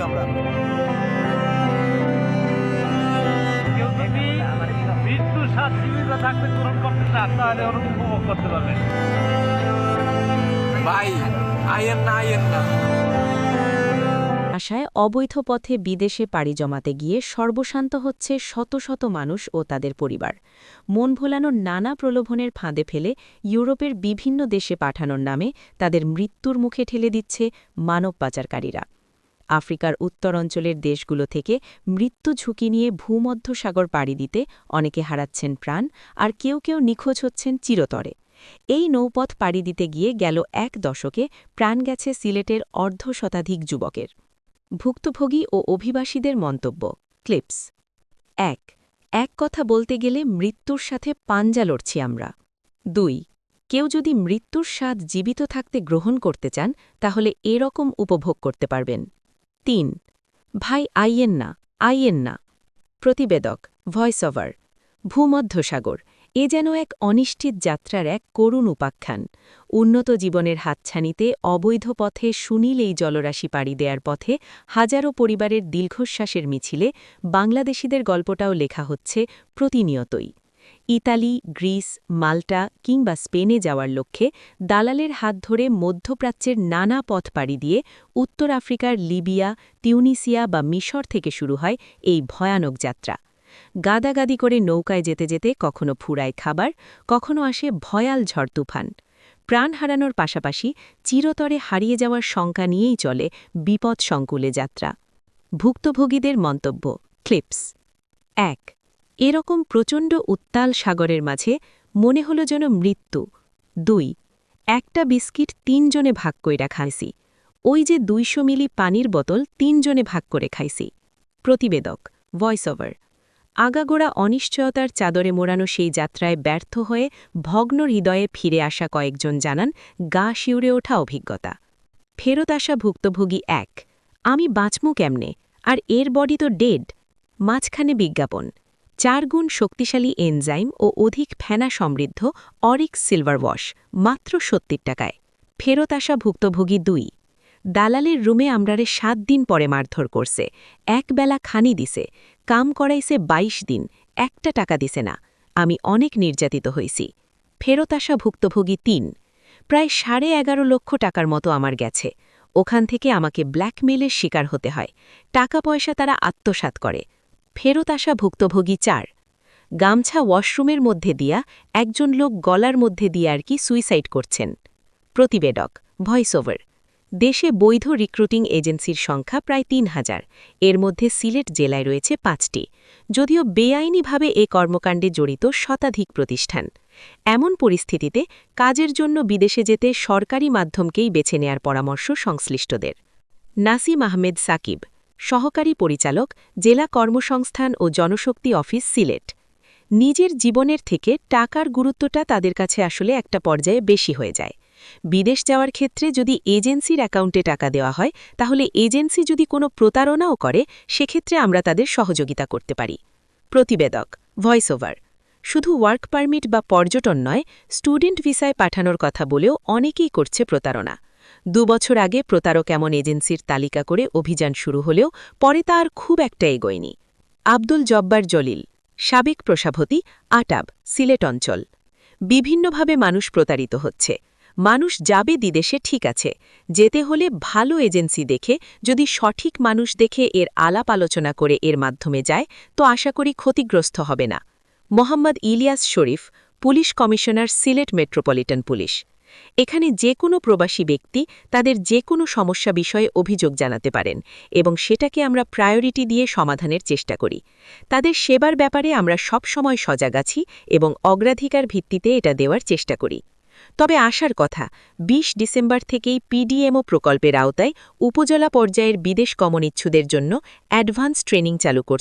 আমরা। কেউ যদি মৃত্যুর স্বাদ জীবিত থাকতে গ্রহণ করতে চান তাহলে ওরকম উপভোগ করতে পারবেন। ভাই আইয়েন না। আশায় অবৈধ পথে বিদেশে পাড়ি জমাতে গিয়ে সর্বশান্ত হচ্ছে শত শত মানুষ ও তাদের পরিবার। মন ভোলানোর নানা প্রলোভনের ফাঁদে ফেলে ইউরোপের বিভিন্ন দেশে পাঠানোর নামে তাদের মৃত্যুর মুখে ঠেলে দিচ্ছে মানব পাচারকারীরা। আফ্রিকার উত্তর অঞ্চলের দেশগুলো থেকে মৃত্যু ঝুঁকি নিয়ে ভূমধ্যসাগর পাড়ি দিতে অনেকে হারাচ্ছেন প্রাণ, আর কেউ কেউ নিখোঁজ হচ্ছেন চিরতরে। এই নৌপথ পাড়ি দিতে গিয়ে গেল এক দশকে প্রাণ গেছে সিলেটের অর্ধশতাধিক যুবকের। ভুক্তভোগী ও অভিবাসীদের মন্তব্য ক্লিপস। এক কথা বলতে গেলে মৃত্যুর সাথে পাঞ্জা লড়ছি আমরা। ২. কেউ যদি মৃত্যুর স্বাদ জীবিত থাকতে গ্রহণ করতে চান তাহলে এরকম উপভোগ করতে পারবেন। ৩. ভাই আইয়েন না। প্রতিবেদক ভয়েস ওভার। ভূমধ্যসাগর এ যেন এক অনিশ্চিত যাত্রার এক করুণ উপাখ্যান। উন্নত জীবনের হাতছানিতে অবৈধ পথে সুনীল এই জলরাশি পাড়ি দেয়ার পথে হাজারো পরিবারের দীর্ঘশ্বাসের মিছিলে বাংলাদেশিদের গল্পটাও লেখা হচ্ছে প্রতিনিয়তই। ইতালি, গ্রিস, মাল্টা কিংবা স্পেনে যাওয়ার লক্ষ্যে দালালের হাত ধরে মধ্যপ্রাচ্যের নানা পথ পাড়ি দিয়ে উত্তর আফ্রিকার লিবিয়া, তিউনিসিয়া বা মিশর থেকে শুরু হয় এই ভয়ানক যাত্রা। গাদাগাদি করে নৌকায় যেতে যেতে কখনো ফুরায় খাবার, কখনো আসে ভয়াল ঝড় তুফান। প্রাণ হারানোর পাশাপাশি চিরতরে হারিয়ে যাওয়ার শঙ্কা নিয়েই চলে বিপদ সংকুলে যাত্রা। ভুক্তভোগীদের মন্তব্য ক্লিপস। ১. এরকম প্রচণ্ড উত্তাল সাগরের মাঝে মনে হলো যেন মৃত্যু। ২. একটা বিস্কিট ৩ জনে ভাগ কইরা খাইছি। ওই যে ২০০ মিলি পানির বোতল ৩ জনে ভাগ করে খাইছি। প্রতিবেদক ভয়েস ওভার। আগাগোড়া অনিশ্চয়তার চাদরে মোড়ানো সেই যাত্রায় ব্যর্থ হয়ে ভগ্ন হৃদয়ে ফিরে আসা কয়েকজন জানান গা শিউরে ওঠা অভিজ্ঞতা। ফেরত আসা ভুক্তভোগী ১. আমি বাঁচমু কেমনে, আর এর বডি তো ডেড। মাঝখানে বিজ্ঞাপন ৪ গুণ শক্তিশালী এনজাইম ও অধিক ফেনা সমৃদ্ধ অরিক্স সিলভার ওয়াশ মাত্র ৭০ টাকায়। ফেরত আসা ভুক্তভোগী ২. দালালের রুমে আমরারে ৭ দিন পরে মারধর করছে, একবেলা খানি দিছে, কাম করাইছে ২২ দিন, একটা টাকা দিছে না। আমি অনেক নির্যাতিত হইছি। ফেরত আসা ভুক্তভোগী ৩. প্রায় ১১.৫ লক্ষ টাকার মতো আমার গেছে। ওখান থেকে আমাকে ব্ল্যাকমেইলের শিকার হতে হয়। টাকা পয়সা তারা আত্মসাৎ করে। ফেরত আসা ভুক্তভোগী ৪. গামছা ওয়াশরুমের মধ্যে দিয়া একজন লোক গলার মধ্যে দিয়ে আর কি সুইসাইড করছেন। প্রতিবেদক ভয়েস ওভার। দেশে বৈধ রিক্রুটিং এজেন্সির সংখ্যা প্রায় ৩,০০০। এর মধ্যে সিলেট জেলায় রয়েছে ৫টি। যদিও বেআইনিভাবে এ কর্মকাণ্ডে জড়িত শতাধিক প্রতিষ্ঠান। এমন পরিস্থিতিতে কাজের জন্য বিদেশে যেতে সরকারি মাধ্যমকেই বেছে নেয়ার পরামর্শ সংশ্লিষ্টদের। নাসিম আহমেদ সাকিব, সহকারী পরিচালক, জেলা কর্মসংস্থান ও জনশক্তি অফিস সিলেট। নিজের জীবনের থেকে টাকার গুরুত্বটা তাদের কাছে আসলে একটা পর্যায়ে বেশি হয়ে যায়। বিদেশ যাওয়ার ক্ষেত্রে যদি এজেন্সির অ্যাকাউন্টে টাকা দেওয়া হয় তাহলে এজেন্সি যদি কোনো প্রতারণাও করে সেক্ষেত্রে আমরা তাদের সহযোগিতা করতে পারি। প্রতিবেদক ভয়েস ওভার। শুধু ওয়ার্ক পারমিট বা পর্যটন নয়, স্টুডেন্ট ভিসায় পাঠানোর কথা বলেও অনেকেই করছে প্রতারণা। ২ বছর আগে প্রতারক এমন এজেন্সির তালিকা করে অভিযান শুরু হলেও পরে তা আর খুব একটা এগোয়নি। আব্দুল জব্বার জলিল, সাবেক প্রসভাপতি, আটাব, সিলেট অঞ্চল। বিভিন্নভাবে মানুষ প্রতারিত হচ্ছে। মানুষ যাবে বিদেশে ঠিক আছে, যেতে হলে ভালো এজেন্সি দেখে, যদি সঠিক মানুষ দেখে এর আলাপ আলোচনা করে এর মাধ্যমে যায় তো আশা করি ক্ষতিগ্রস্ত হবে না। Mohammad Ilias Sharif, police commissioner, Sylhet metropolitan police. এখানে যে কোনো প্রবাসী ব্যক্তি তাদের যে কোনো সমস্যা বিষয়ে অভিযোগ জানাতে পারেন এবং সেটাকে আমরা প্রায়োরিটি দিয়ে সমাধানের চেষ্টা করি। তাদের সেবার ব্যাপারে আমরা সব সময় সজাগ আছি এবং অগ্রাধিকার ভিত্তিতে এটা দেওয়ার চেষ্টা করি। তবে আশার কথা ২০ ডিসেম্বর থেকেই পিডিএমও প্রকল্পের আওতায় উপজেলা পর্যায়ের বিদেশ গমন ইচ্ছুদের জন্য অ্যাডভান্স ট্রেনিং চালু করছে